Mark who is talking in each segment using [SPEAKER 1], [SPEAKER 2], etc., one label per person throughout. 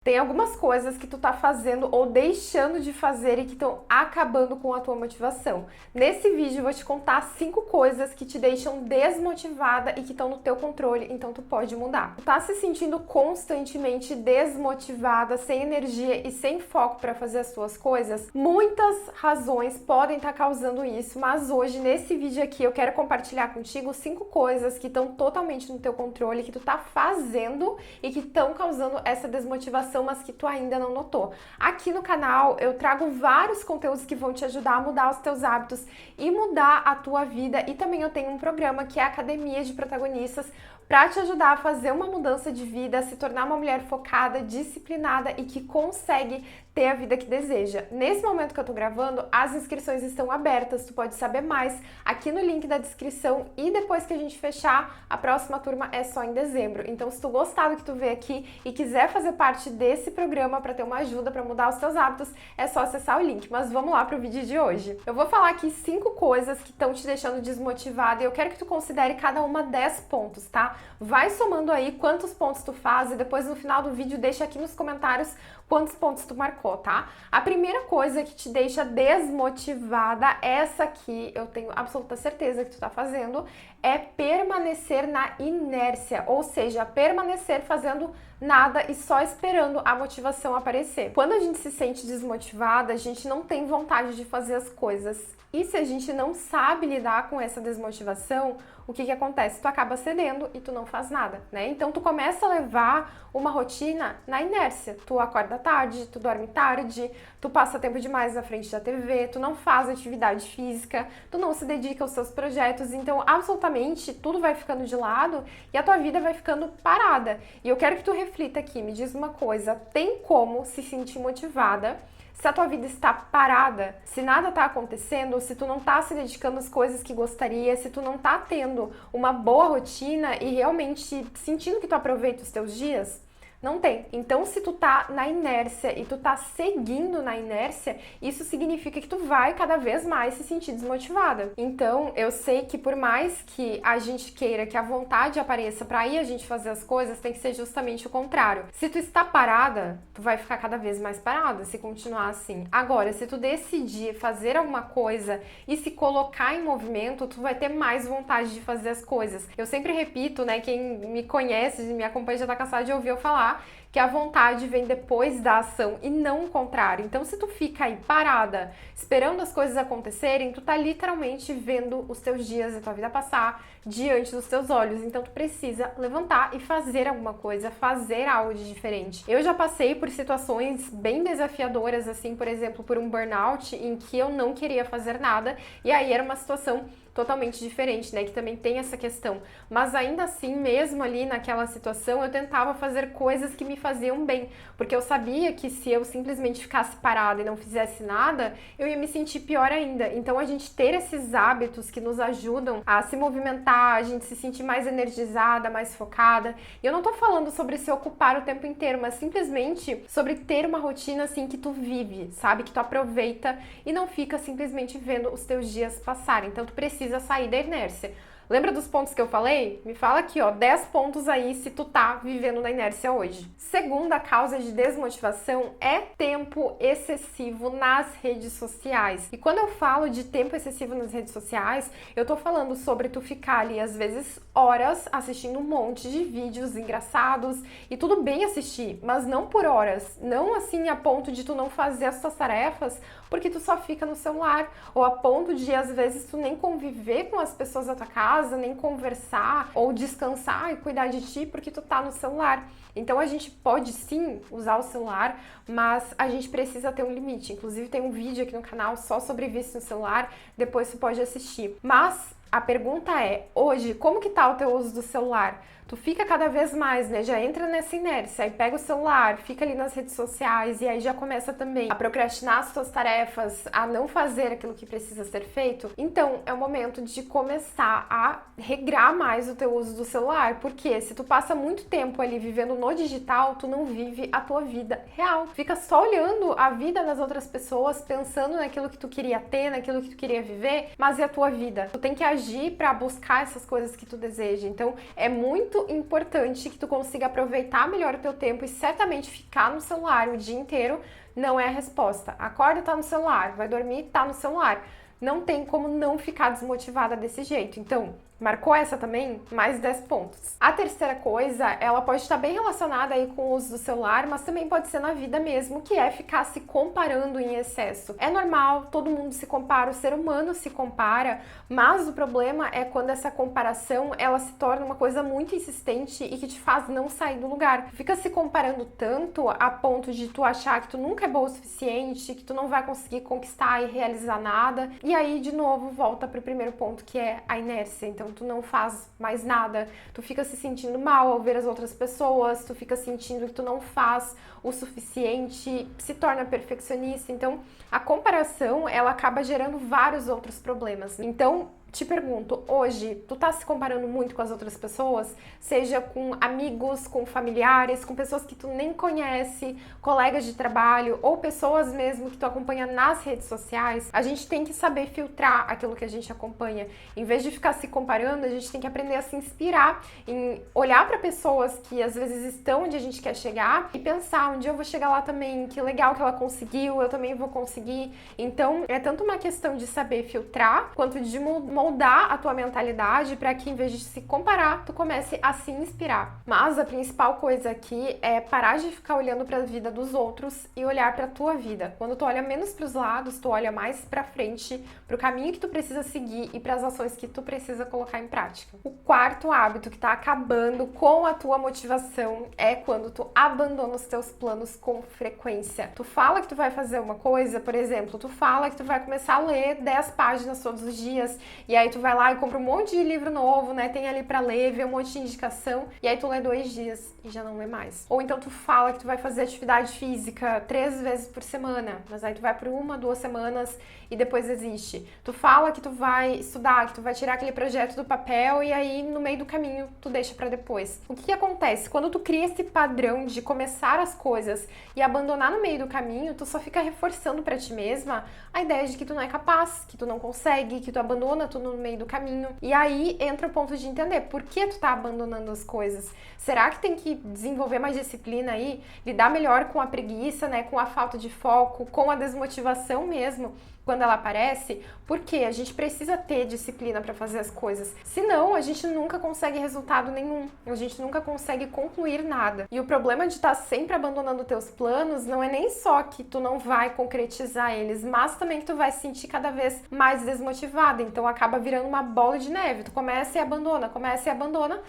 [SPEAKER 1] Tem algumas coisas que tu tá fazendo ou deixando de fazer e que estão acabando com a tua motivação. Nesse vídeo eu vou te contar 5 coisas que te deixam desmotivada e que estão no teu controle, então tu pode mudar. Tu tá se sentindo constantemente desmotivada, sem energia e sem foco para fazer as tuas coisas? Muitas razões podem estar causando isso, mas hoje nesse vídeo aqui eu quero compartilhar contigo 5 coisas que estão totalmente no teu controle, que tu tá fazendo e que estão causando essa desmotivação, mas que tu ainda não notou. Aqui no canal eu trago vários conteúdos que vão te ajudar a mudar os teus hábitos e mudar a tua vida, e também eu tenho um programa que é a Academia de Protagonistas para te ajudar a fazer uma mudança de vida, a se tornar uma mulher focada, disciplinada e que consegue ter a vida que deseja. Nesse momento que eu tô gravando, as inscrições estão abertas, tu pode saber mais aqui no link da descrição, e depois que a gente fechar, a próxima turma é só em dezembro. Então, se tu gostar do que tu vê aqui e quiser fazer parte desse programa para ter uma ajuda para mudar os teus hábitos, é só acessar o link. Mas vamos lá pro vídeo de hoje. Eu vou falar aqui 5 coisas que estão te deixando desmotivada e eu quero que tu considere cada uma 10 pontos, tá? Vai somando aí quantos pontos tu faz e depois no final do vídeo deixa aqui nos comentários quantos pontos tu marcou, tá? A primeira coisa que te deixa desmotivada, essa aqui eu tenho absoluta certeza que tu tá fazendo, é permanecer na inércia, ou seja, permanecer fazendo nada e só esperando a motivação aparecer. Quando a gente se sente desmotivada, a gente não tem vontade de fazer as coisas. E se a gente não sabe lidar com essa desmotivação, o que acontece? Tu acaba cedendo e tu não faz nada, né? Então tu começa a levar uma rotina na inércia. Tu acorda tarde, tu dorme tarde, tu passa tempo demais na frente da TV, tu não faz atividade física, tu não se dedica aos seus projetos, então absolutamente tudo vai ficando de lado e a tua vida vai ficando parada. E eu quero que tu reflita aqui, me diz uma coisa, tem como se sentir motivada se a tua vida está parada, se nada está acontecendo, se tu não está se dedicando às coisas que gostaria, se tu não está tendo uma boa rotina e realmente sentindo que tu aproveita os teus dias? Não tem. Então, se tu tá na inércia e tu tá seguindo na inércia, isso significa que tu vai cada vez mais se sentir desmotivada. Então, eu sei que por mais que a gente queira que a vontade apareça pra ir a gente fazer as coisas, tem que ser justamente o contrário. Se tu está parada, tu vai ficar cada vez mais parada se continuar assim. Agora, se tu decidir fazer alguma coisa e se colocar em movimento, tu vai ter mais vontade de fazer as coisas. Eu sempre repito, né, quem me conhece, me acompanha já tá cansado de ouvir eu falar que a vontade vem depois da ação e não o contrário. Então, se tu fica aí parada, esperando as coisas acontecerem, tu tá literalmente vendo os teus dias e tua vida passar diante dos teus olhos. Então, tu precisa levantar e fazer alguma coisa, fazer algo de diferente. Eu já passei por situações bem desafiadoras, assim, por exemplo, por um burnout em que eu não queria fazer nada, e aí era uma situação totalmente diferente, né, que também tem essa questão, mas ainda assim, mesmo ali naquela situação, eu tentava fazer coisas que me faziam bem, porque eu sabia que se eu simplesmente ficasse parada e não fizesse nada, eu ia me sentir pior ainda. Então a gente ter esses hábitos que nos ajudam a se movimentar, a gente se sentir mais energizada, mais focada, e eu não tô falando sobre se ocupar o tempo inteiro, mas simplesmente sobre ter uma rotina assim que tu vive, sabe, que tu aproveita e não fica simplesmente vendo os teus dias passarem. Então tu precisa sair da inércia. Lembra dos pontos que eu falei? Me fala aqui, ó, 10 pontos aí se tu tá vivendo na inércia hoje. Segunda causa de desmotivação é tempo excessivo nas redes sociais. E quando eu falo de tempo excessivo nas redes sociais, eu tô falando sobre tu ficar ali, às vezes, horas assistindo um monte de vídeos engraçados, e tudo bem assistir, mas não por horas. Não assim a ponto de tu não fazer as tuas tarefas porque tu só fica no celular, ou a ponto de, às vezes, tu nem conviver com as pessoas da tua casa, nem conversar, ou descansar e cuidar de ti porque tu tá no celular. Então a gente pode sim usar o celular, mas a gente precisa ter um limite. Inclusive tem um vídeo aqui no canal só sobre vício no celular, depois tu pode assistir. Mas a pergunta é, hoje, como que tá o teu uso do celular? Tu fica cada vez mais, né? Já entra nessa inércia, aí pega o celular, fica ali nas redes sociais e aí já começa também a procrastinar as tuas tarefas, a não fazer aquilo que precisa ser feito. Então, é o momento de começar a regrar mais o teu uso do celular, porque se tu passa muito tempo ali vivendo no digital, tu não vive a tua vida real. Fica só olhando a vida das outras pessoas, pensando naquilo que tu queria ter, naquilo que tu queria viver, mas e a tua vida? Tu tem que agir agir para buscar essas coisas que tu deseja. Então, é muito importante que tu consiga aproveitar melhor o teu tempo, e certamente ficar no celular o dia inteiro não é a resposta. Acorda, tá no celular, vai dormir, tá no celular. Não tem como não ficar desmotivada desse jeito. Então, marcou essa também? Mais 10 pontos. A terceira coisa, ela pode estar bem relacionada aí com o uso do celular, mas também pode ser na vida mesmo, que é ficar se comparando em excesso. É normal, todo mundo se compara, o ser humano se compara, mas o problema é quando essa comparação, ela se torna uma coisa muito insistente e que te faz não sair do lugar. Fica se comparando tanto a ponto de tu achar que tu nunca é boa o suficiente, que tu não vai conseguir conquistar e realizar nada. E aí, de novo, volta pro primeiro ponto, que é a inércia. Então, tu não faz mais nada, tu fica se sentindo mal ao ver as outras pessoas, tu fica sentindo que tu não faz o suficiente, se torna perfeccionista. Então, a comparação, ela acaba gerando vários outros problemas. Então, te pergunto, hoje, tu tá se comparando muito com as outras pessoas? Seja com amigos, com familiares, com pessoas que tu nem conhece, colegas de trabalho ou pessoas mesmo que tu acompanha nas redes sociais. A gente tem que saber filtrar aquilo que a gente acompanha. Em vez de ficar se comparando, a gente tem que aprender a se inspirar em olhar para pessoas que às vezes estão onde a gente quer chegar e pensar, um dia eu vou chegar lá também, que legal que ela conseguiu, eu também vou conseguir. Então, é tanto uma questão de saber filtrar, quanto de moldar a tua mentalidade para que, em vez de se comparar, tu comece a se inspirar. Mas a principal coisa aqui é parar de ficar olhando para a vida dos outros e olhar para a tua vida. Quando tu olha menos para os lados, tu olha mais para frente, para o caminho que tu precisa seguir e para as ações que tu precisa colocar em prática. O quarto hábito que tá acabando com a tua motivação é quando tu abandona os teus planos com frequência. Tu fala que tu vai fazer uma coisa, por exemplo, tu fala que tu vai começar a ler 10 páginas todos os dias. E aí tu vai lá e compra um monte de livro novo, né? Tem ali pra ler, vê um monte de indicação. E aí tu lê 2 dias e já não lê mais. Ou então tu fala que tu vai fazer atividade física 3 vezes por semana. Mas aí tu vai por 1, 2 semanas e depois desiste. Tu fala que tu vai estudar, que tu vai tirar aquele projeto do papel e aí no meio do caminho tu deixa pra depois. O que acontece? Quando tu cria esse padrão de começar as coisas e abandonar no meio do caminho, tu só fica reforçando pra ti mesma a ideia de que tu não é capaz, que tu não consegue, que tu abandona tudo no meio do caminho. E aí entra o ponto de entender por que tu tá abandonando as coisas. Será que tem que desenvolver mais disciplina aí? Lidar melhor com a preguiça, né? Com a falta de foco, com a desmotivação mesmo, quando ela aparece, porque a gente precisa ter disciplina para fazer as coisas. Senão, a gente nunca consegue resultado nenhum. A gente nunca consegue concluir nada. E o problema de estar sempre abandonando teus planos não é nem só que tu não vai concretizar eles, mas também que tu vai se sentir cada vez mais desmotivada. Então, acaba virando uma bola de neve. Tu começa e abandona, começa e abandona.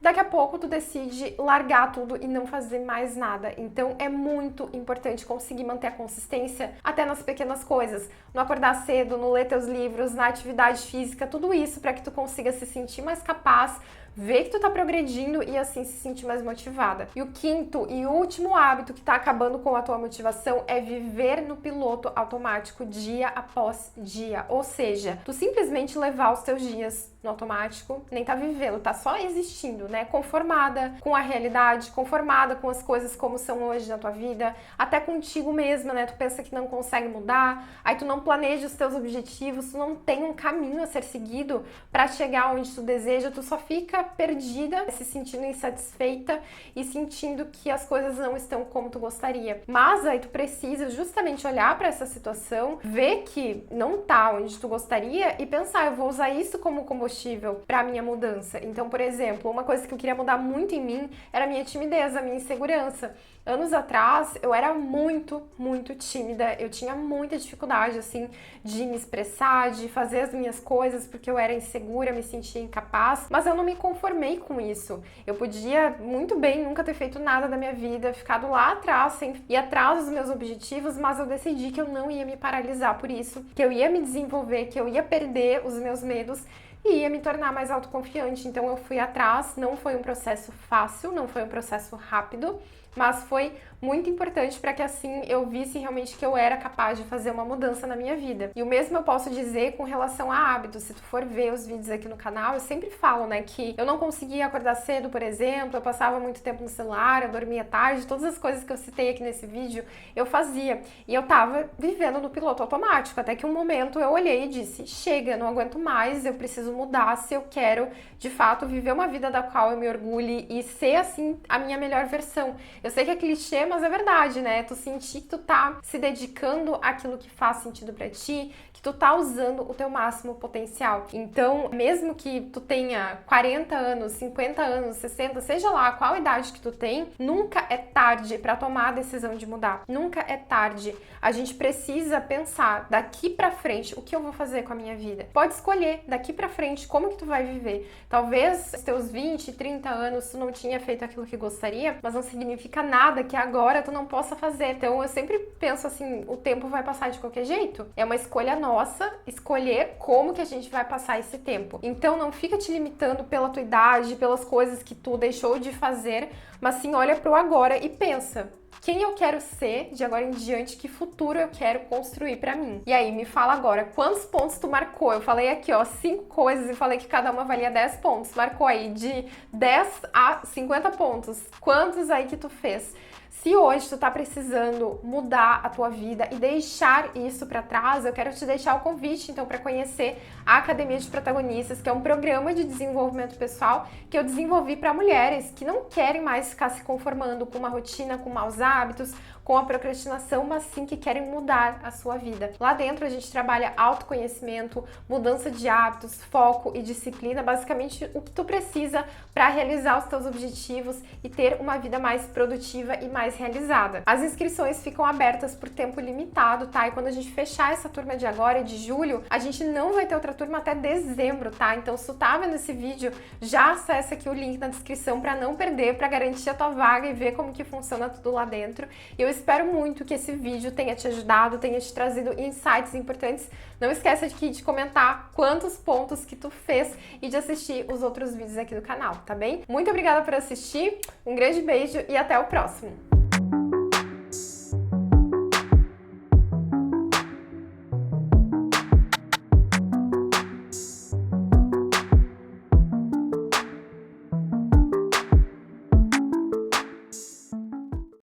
[SPEAKER 1] Daqui a pouco tu decide largar tudo e não fazer mais nada. Então é muito importante conseguir manter a consistência até nas pequenas coisas. No acordar cedo, no ler teus livros, na atividade física, tudo isso para que tu consiga se sentir mais capaz, ver que tu tá progredindo e assim se sentir mais motivada. E o quinto e último hábito que tá acabando com a tua motivação é viver no piloto automático dia após dia. Ou seja, tu simplesmente levar os teus dias no automático, nem tá vivendo, tá só existindo, né? Conformada com a realidade, conformada com as coisas como são hoje na tua vida, até contigo mesma, né? Tu pensa que não consegue mudar, aí tu não planeja os teus objetivos, tu não tem um caminho a ser seguido para chegar onde tu deseja, tu só fica perdida, se sentindo insatisfeita e sentindo que as coisas não estão como tu gostaria. Mas aí tu precisa justamente olhar para essa situação, ver que não tá onde tu gostaria e pensar, eu vou usar isso como combustível para minha mudança. Então, por exemplo, uma coisa que eu queria mudar muito em mim era a minha timidez, a minha insegurança. Anos atrás, eu era muito tímida, eu tinha muita dificuldade, assim, de me expressar, de fazer as minhas coisas, porque eu era insegura, me sentia incapaz, mas eu não me conformei com isso. Eu podia muito bem nunca ter feito nada da minha vida, ficado lá atrás, sem ir atrás dos meus objetivos, mas eu decidi que eu não ia me paralisar por isso, que eu ia me desenvolver, que eu ia perder os meus medos e ia me tornar mais autoconfiante. Então eu fui atrás, não foi um processo fácil, não foi um processo rápido, mas foi muito importante para que assim eu visse realmente que eu era capaz de fazer uma mudança na minha vida. E o mesmo eu posso dizer com relação a hábitos. Se tu for ver os vídeos aqui no canal, eu sempre falo, né, que eu não conseguia acordar cedo, por exemplo, eu passava muito tempo no celular, eu dormia tarde, todas as coisas que eu citei aqui nesse vídeo, eu fazia. E eu tava vivendo no piloto automático, até que um momento eu olhei e disse, chega, não aguento mais, eu preciso mudar se eu quero, de fato, viver uma vida da qual eu me orgulhe e ser, assim, a minha melhor versão. Eu sei que é clichê, mas é verdade, né? Tu sentir que tu tá se dedicando àquilo que faz sentido pra ti, que tu tá usando o teu máximo potencial. Então, mesmo que tu tenha 40 anos, 50 anos, 60, seja lá qual idade que tu tem, nunca é tarde pra tomar a decisão de mudar. Nunca é tarde. A gente precisa pensar daqui pra frente o que eu vou fazer com a minha vida. Pode escolher daqui pra frente como que tu vai viver. Talvez os teus 20, 30 anos tu não tinha feito aquilo que gostaria, mas não significa nada que agora tu não possa fazer. Então eu sempre penso assim, o tempo vai passar de qualquer jeito. É uma escolha nossa escolher como que a gente vai passar esse tempo. Então não fica te limitando pela tua idade, pelas coisas que tu deixou de fazer, mas sim olha pro agora e pensa, quem eu quero ser de agora em diante, que futuro eu quero construir pra mim. E aí, me fala agora, quantos pontos tu marcou? Eu falei aqui, ó, 5 coisas e falei que cada uma valia 10 pontos. Marcou aí de 10 a 50 pontos. Quantos aí que tu fez? Se hoje tu tá precisando mudar a tua vida e deixar isso pra trás, eu quero te deixar o convite, então, para conhecer a Academia de Protagonistas, que é um programa de desenvolvimento pessoal que eu desenvolvi para mulheres que não querem mais ficar se conformando com uma rotina, com maus hábitos, com a procrastinação, mas sim que querem mudar a sua vida. Lá dentro a gente trabalha autoconhecimento, mudança de hábitos, foco e disciplina, basicamente o que tu precisa para realizar os teus objetivos e ter uma vida mais produtiva e mais realizada. As inscrições ficam abertas por tempo limitado, tá? E quando a gente fechar essa turma de agora, de julho, a gente não vai ter outra turma até dezembro, tá? Então se tu tá vendo esse vídeo, já acessa aqui o link na descrição para não perder, para garantir a tua vaga e ver como que funciona tudo lá dentro. Eu espero muito que esse vídeo tenha te ajudado, tenha te trazido insights importantes. Não esqueça de comentar quantos pontos que tu fez e de assistir os outros vídeos aqui do canal, tá bem? Muito obrigada por assistir, um grande beijo e até o próximo!